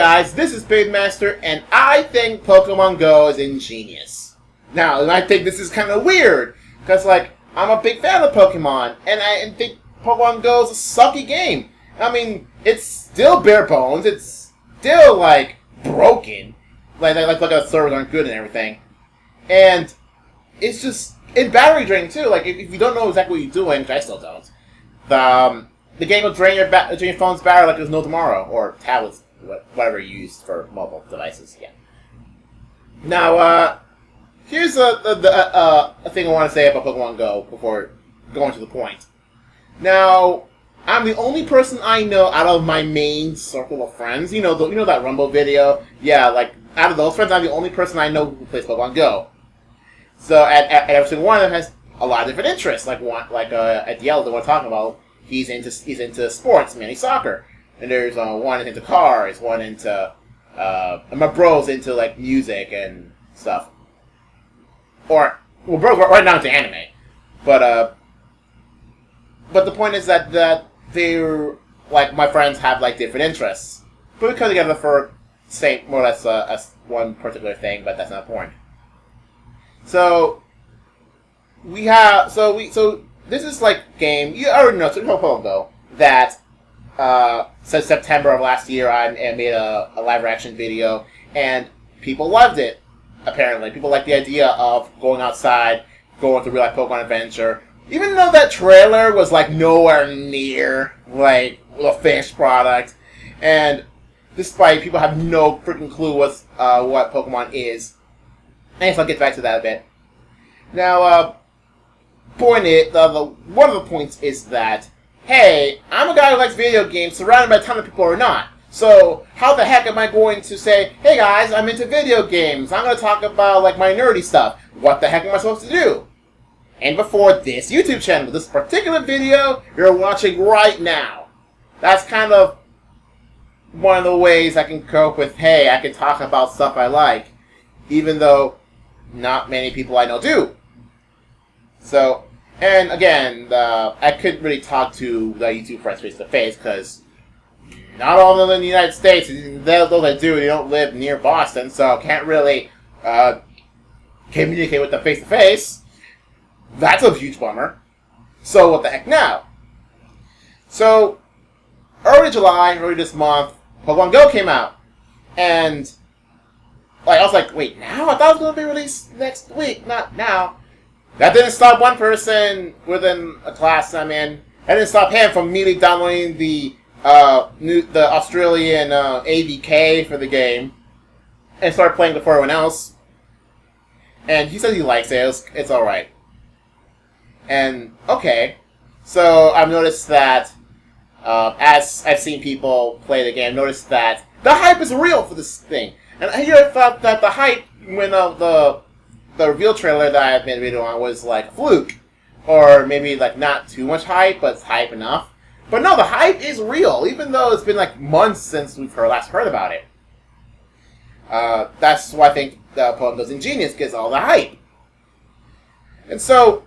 guys, this is Master, and I think Pokemon Go is ingenious. Now, and I think this is kind of weird, because, like, I'm a big fan of Pokemon, and I think Pokemon Go is a sucky game. I mean, it's still bare bones, it's still, like, broken. Like the servers aren't good and everything. And it's just, in battery drain, too. Like, if you don't know exactly what you're doing, which I still don't, the game will drain your phone's battery like there's no tomorrow, or tablets, whatever you use for mobile devices. Yeah. Now, here's a thing I want to say about Pokemon Go before going to the point. Now, I'm the only person I know out of my main circle of friends. You know that Rumble video? Yeah, like, out of those friends, I'm the only person I know who plays Pokemon Go. So, and every single one of them has a lot of different interests. Like at Yale, the one we're talking about, he's into sports, mainly soccer. And there's one into cars, one into and my bro's into like music and stuff. Or bro's right now into anime. But the point is that they're like my friends have like different interests, but we come together for same more or less as one particular thing. But that's not the point. So this is like game you already know. So Pokemon Go that since September of last year I made a live reaction video and people loved it. Apparently, people like the idea of going outside, going through real life Pokemon adventure. Even though that trailer was like nowhere near like a finished product, and despite people have no freaking clue what Pokemon is, I guess I'll get back to that a bit. Now, one of the points is that hey, I'm a guy who likes video games, surrounded by a ton of people who are not. So how the heck am I going to say, hey guys, I'm into video games. I'm going to talk about like my nerdy stuff. What the heck am I supposed to do? And before this YouTube channel, this particular video you're watching right now, that's kind of one of the ways I can cope with, hey, I can talk about stuff I like, even though not many people I know do. So, and again, I couldn't really talk to the YouTube friends face to face, because not all of them in the United States, those that do, they don't live near Boston, so can't really communicate with them face to face. That's a huge bummer. So what the heck now? So, early this month, Pokemon Go came out. And like I was like, wait, now? I thought it was going to be released next week, not now. That didn't stop one person within a class I'm in. That didn't stop him from immediately downloading the Australian AVK for the game. And started playing before everyone else. And he says he likes it. It's alright. And, okay, so I've noticed that, as I've seen people play the game, I've noticed that the hype is real for this thing. And I thought that the hype, when the reveal trailer that I made a video on was like a fluke. Or maybe like not too much hype, but it's hype enough. But no, the hype is real, even though it's been like months since we've last heard about it. That's why I think Pokemon Go's Ingenious gets all the hype. And so,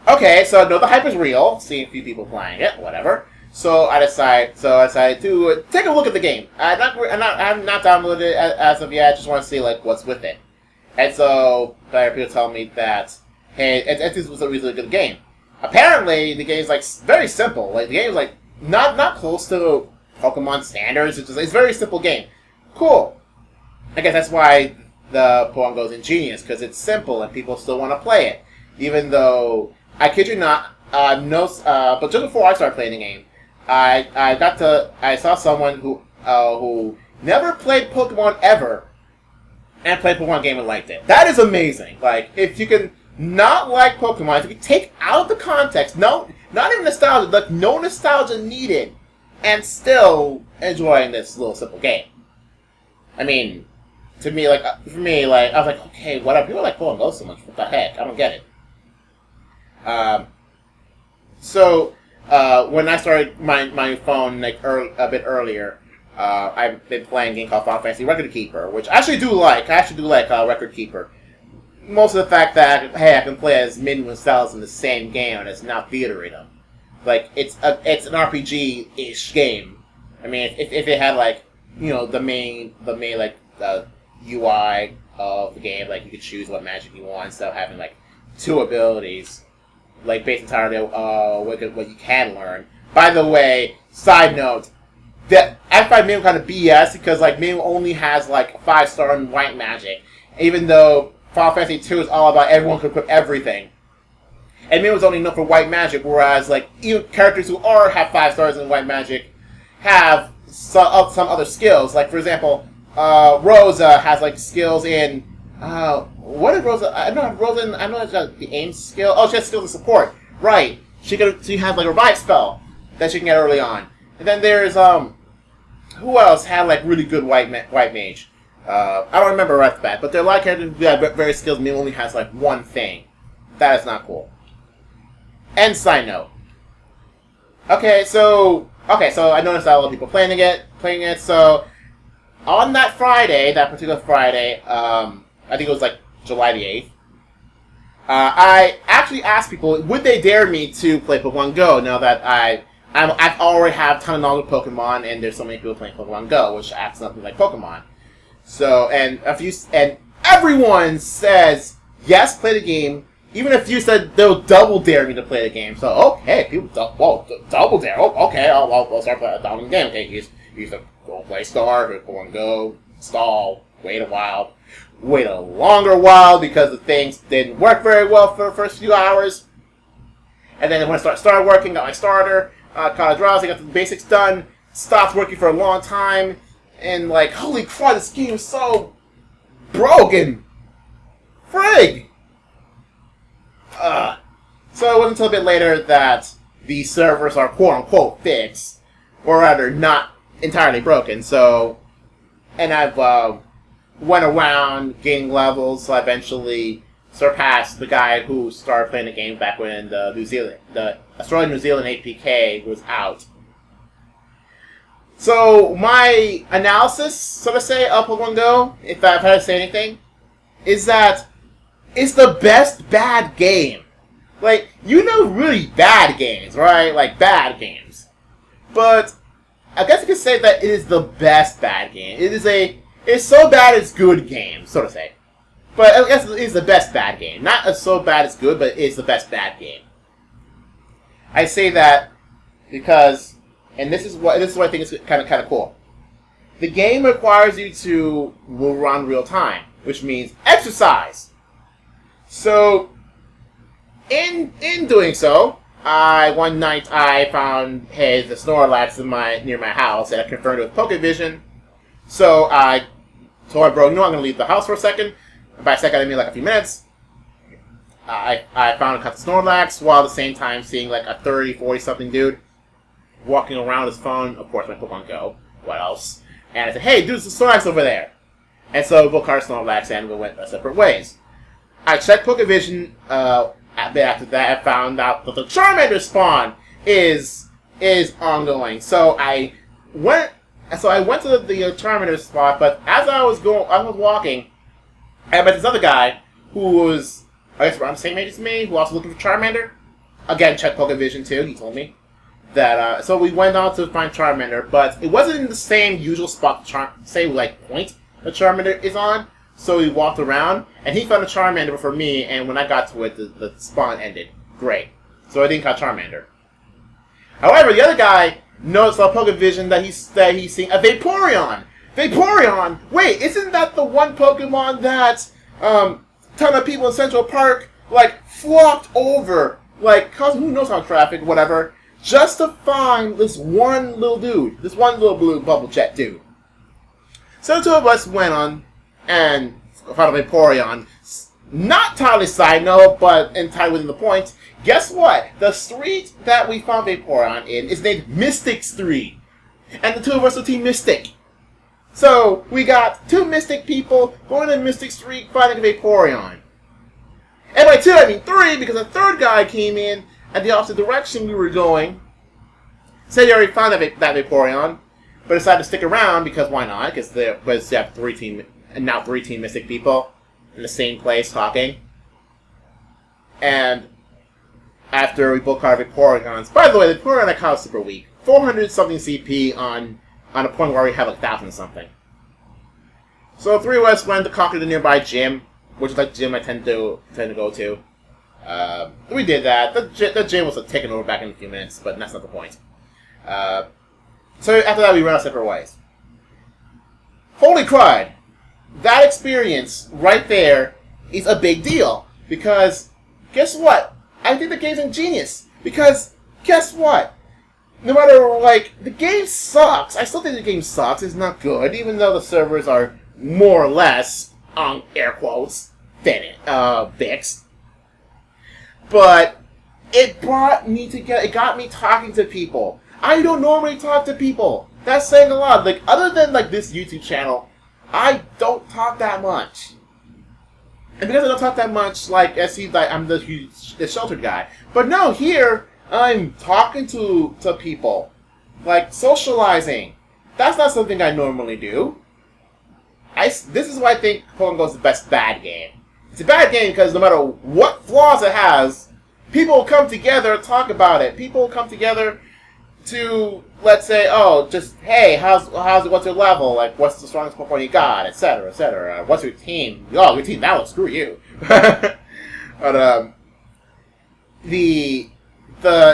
okay, so no, the hype is real. Seeing a few people playing it, whatever. So I decided to take a look at the game. I have not downloaded it as of yet. I just want to see like what's with it. And so people tell me that hey, this was a really good game. Apparently, the game's like very simple. Like the game's like not close to Pokemon standards. It's a very simple game. Cool. I guess that's why the Pokemon Go's Ingenious, because it's simple and people still want to play it, even though I kid you not, but just before I started playing the game, I saw someone who never played Pokemon ever, and played Pokemon game and liked it. That is amazing. Like, if you can not like Pokemon, if you can take out the context, not even nostalgia, like no nostalgia needed, and still enjoying this little simple game. I mean, for me, I was like, okay, whatever. People like Pokemon Go so much. What the heck? I don't get it. So when I started my phone like a bit earlier, I've been playing a game called Final Fantasy Record Keeper, which I actually do like. Record Keeper. Most of the fact that hey, I can play as many styles in the same game, and it's not theatering them. Like it's an RPG-ish game. I mean, if it had like the main like UI of the game. Like you could choose what magic you want instead of having like two abilities, like based entirely on what you can learn. By the way, side note, that I find Mew kind of BS because like Mew only has like 5-star in white magic, even though Final Fantasy 2 is all about everyone can equip everything. And Mew is only known for white magic, whereas like even characters who have 5 stars in white magic have some other skills. Like for example, Rosa has like skills in what is Rosa? I know it's got the aim skill. Oh, she has skills in support. Right. She has like a revive spell that she can get early on. And then there's who else had like really good white mage? I don't remember right off the bat, but there are a lot of characters who have various skills. Mew only has like one thing. That is not cool. And side note. Okay, so I noticed that a lot of people playing it. So on that particular Friday, I think it was like July the 8th. I actually asked people, would they dare me to play Pokemon Go now that I've already have a ton of knowledge of Pokemon, and there's so many people playing Pokemon Go, which acts nothing like Pokemon. So, and everyone says, yes, play the game. Even if you said they'll double dare me to play the game. So, okay, people double dare. Oh, okay, I'll start playing the game. Okay, he's a go play start, Pokemon Go, stall, wait a longer while because the things didn't work very well for the first few hours. And then when I started working, got my starter, kind of drowsy, got the basics done, stopped working for a long time, and like, holy crap, this game is so broken. Frig! So it wasn't until a bit later that the servers are quote-unquote fixed, or rather, not entirely broken. So, and I've went around gaining levels, so I eventually surpassed the guy who started playing the game back when the Australia-New Zealand APK was out. So my analysis, so to say, of Pokemon Go, if I've had to say anything, is that it's the best bad game. Like, really bad games, right? Like, bad games. But I guess you could say that it is the best bad game. It's so bad it's good game, so to say. But I guess it is the best bad game. Not as so bad it's good, but it's the best bad game. I say that because, and this is what I think is kind of cool. The game requires you to move around real time, which means exercise. So, in doing so, one night I found the Snorlax near my house, and I confirmed it with Pokevision. So I told my bro, I'm going to leave the house for a second. By a second, I mean like a few minutes. I found a Snorlax while at the same time seeing like a 30, 40-something dude walking around his phone. Of course, my Pokemon Go. What else? And I said, hey, dude, there's a Snorlax over there. And so we both caught Snorlax and we went our separate ways. I checked Pokevision. A bit after that, I found out that the Charmander spawn is ongoing. So I went to the Charmander spot, but as I was walking, I met this other guy who was, I guess, around the same age as me, who was also looking for Charmander. Again, check Pokevision too. He told me that. So we went on to find Charmander, but it wasn't in the same usual spot. Point the Charmander is on. So we walked around, and he found a Charmander for me, and when I got to it, the spawn ended. Great. So I didn't catch Charmander. However, the other guy noticed on Pokevision that he's seeing a Vaporeon. Vaporeon! Wait, isn't that the one Pokemon that ton of people in Central Park, like, flocked over, like, causing who knows how traffic, whatever, just to find this one little dude, this one little blue bubble jet dude. So the two of us went on and found a Vaporeon. Not entirely side note, but entirely within the point. Guess what? The street that we found Vaporeon in is named Mystic Street. And the two of us are Team Mystic. So, we got two Mystic people going to Mystic Street finding a Vaporeon. And by two, I mean three, because a third guy came in at the opposite direction we were going. Said he already found that Vaporeon, but decided to stick around because why not? Because they have three Team Mystic people in the same place talking. And after we both caught our Vaporeons, by the way, the Vaporeon I caught was super weak. 400 something CP on on a point where we have like 1,000 something. So the three of us went to conquer the nearby gym, which is like the gym I tend to go to. We did that. The gym was taken over back in a few minutes, but that's not the point. So after that, we ran our separate ways. Holy crud! That experience right there is a big deal. Because, guess what? I think the game's ingenious. Because, guess what? No matter, like, the game sucks. I still think the game sucks. It's not good, even though the servers are more or less, on air quotes, fixed. But it brought me together. It got me talking to people. I don't normally talk to people. That's saying a lot. Like, other than, like, this YouTube channel, I don't talk that much. And because I don't talk that much, like, I'm the sheltered guy. But no, here, I'm talking to people. Like, socializing. That's not something I normally do. This is why I think Pokemon Go is the best bad game. It's a bad game because no matter what flaws it has, people will come together and talk about it. People will come together to, let's say, oh, just, hey, what's your level? Like, what's the strongest Pokemon you got? Etc., etc. What's your team? Oh, your team, that looks, screw you. But, I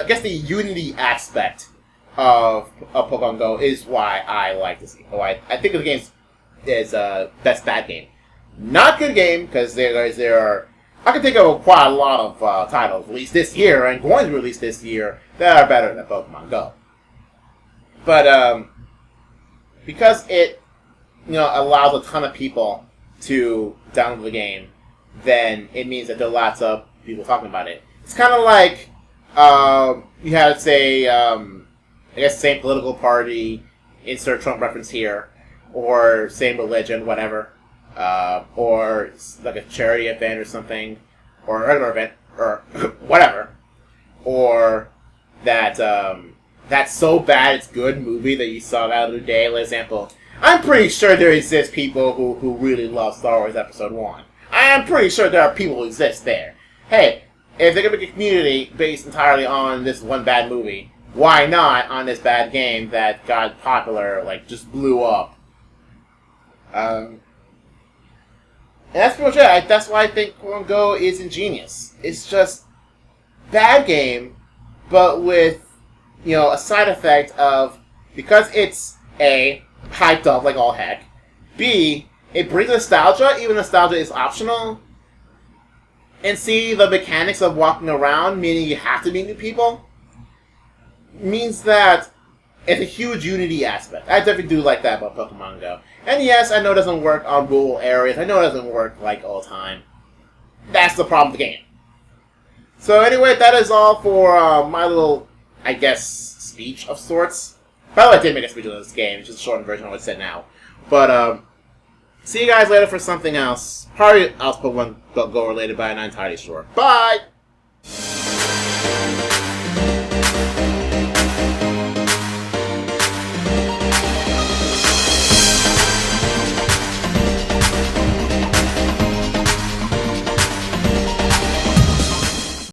guess the unity aspect of Pokemon Go is why I like this game. I think the game is best bad game. Not good game, because there are... I can think of quite a lot of titles released this year, and going to be released this year, that are better than Pokemon Go. But, because it, allows a ton of people to download the game, then it means that there are lots of people talking about it. It's kind of like, you had, say, I guess same political party, insert Trump reference here, or same religion, whatever, or like a charity event or something, or a regular event, or whatever, or that, That's So Bad It's Good movie that you saw the other day, for example. I'm pretty sure there exist people who really love Star Wars Episode 1. I am pretty sure there are people who exist there. Hey, if they're going to make a community based entirely on this one bad movie, why not on this bad game that got popular, like, just blew up? And that's pretty much it. That's why I think Pokemon Go is ingenious. It's just bad game, but with, a side effect of, because it's A, hyped up like all heck, B, it brings nostalgia, even nostalgia is optional, and C, the mechanics of walking around, meaning you have to meet new people, means that it's a huge unity aspect. I definitely do like that about Pokemon Go. And yes, I know it doesn't work on rural areas. I know it doesn't work like all the time. That's the problem with the game. So anyway, that is all for my little, I guess, speech of sorts. By the way, I did make a speech of this game. It's just a shortened version of what I said now. But, see you guys later for something else. Probably else Pokemon Go related, but I'm not entirely sure. Bye!